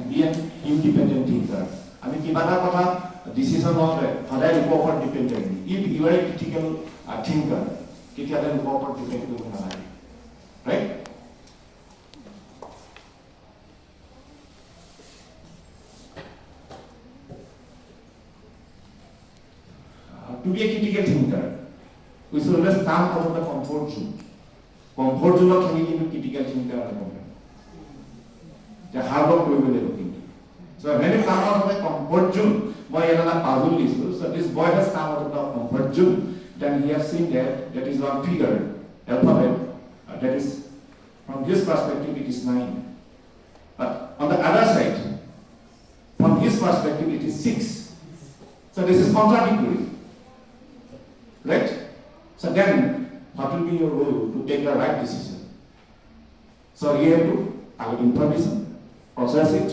be an independent thinker. I mean, কিবা এটা কথা decision লওঁতে সদায় লোকৰ ওপৰত depend কৰি if you are a critical thinker, কেতিয়ালে লোকৰ ওপৰত depend কৰিব নালাগে, right? To be a critical thinker, we should always come out of the comfort zone. Comfort zone of thinking into critical thinker. The hard work we will be looking. So when you come out of the comfort zone, boy another puzzle is so this boy has come out of the comfort zone, then he has seen that is one figure, alphabet, that is from his perspective it is 9. But on the other side, from his perspective it is 6. So this is contradictory. Right? So then, what will be your role to take the right decision? So you have to have information, process it,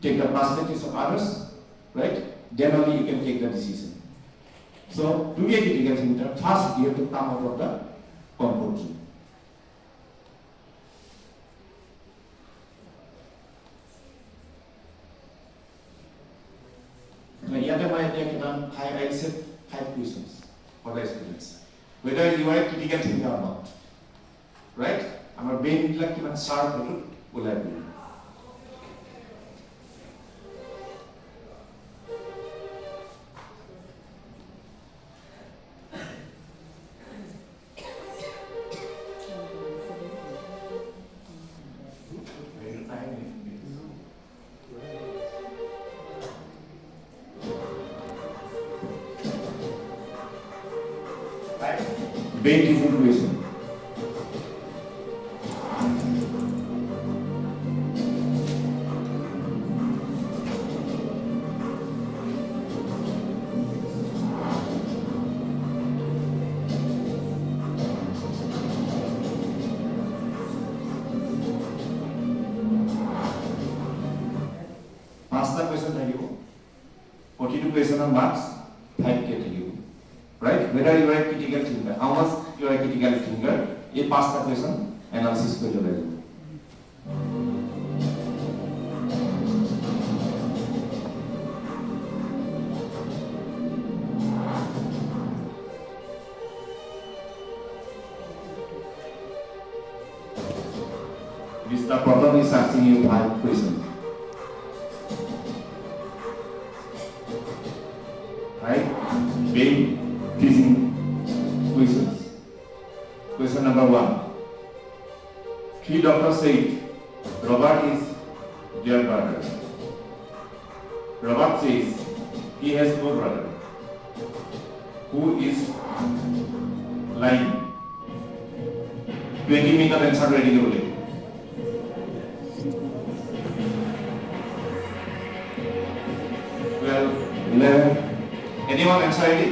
take the perspectives of others, right? Then only you can take the decision. So to be a critical thinker, first you have to come out of the comfort zone. Now, here I said 5 questions. For the students, whether you are a critical thinker or not, right? Our brain like even sharp will have been. Brain teasing question. Master question thakibo 42 question on marks 5k thakibo, right? Whether you are a critical thinker, how much you are a critical thinker, you pass the question analysis kori lebe. Mr. Pratham is asking you 5 questions. Right? Brain teasing questions. Question number 1. 3 doctors said Robert is their brother. Robert says he has no brother. Who is lying? 20 minutes answer ready to believe. Well, 11. Anyone answer ready?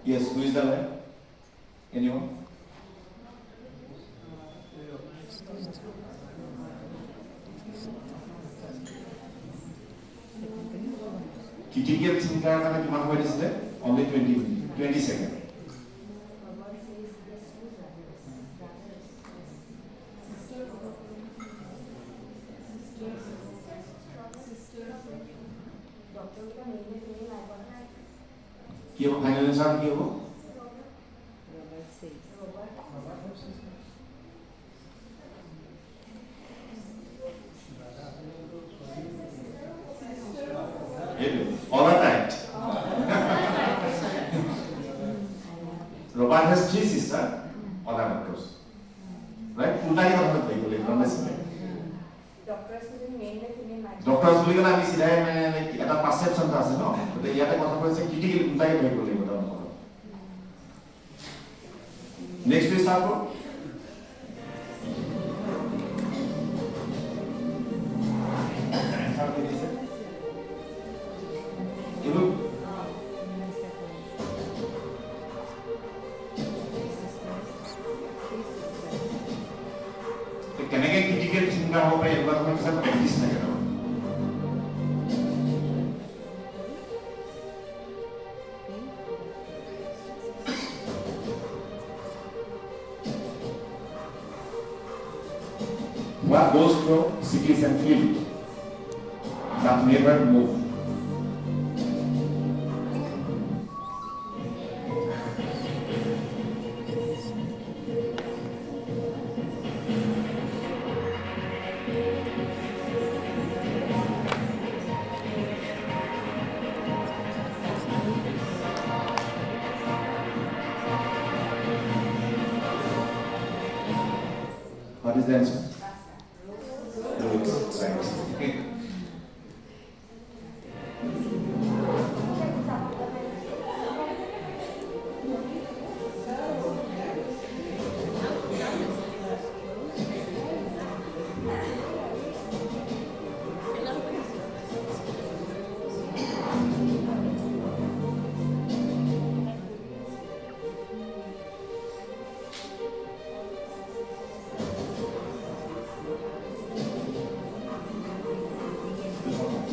Yes, who is the liar? Anyone? Critical thinker kana kiman hoy disile? Only 20 seconds. কি হবে final answer কি হবে? All are right. Robert has 3 sisters, all are doctors. Right? Utai কথা বলতে বলে প্রমিসলি। Doctors বুলি কলে আমি সিধাই মানে এটা পারসেপশন আছে ন, তো ইয়াতে কথা কইছে ক্রিটিক্যাল উতাই ভাই বলে কথা। নেক্সট পেজ স্টার্ট করো। কেনেকে ক্রিটিক্যাল থিঙ্কার হ'ব পাৰে এইবাৰ তুমি কিছু প্ৰেক্টিছ নাই কৰা। what goes through cities and fields, but never move. What is the answer? Roots, right. Okay.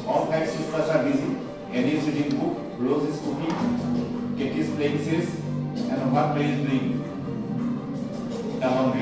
All five sisters are busy. Eddie is reading book, Rose is cooking, Katie is playing chess, and what Mary is doing? Along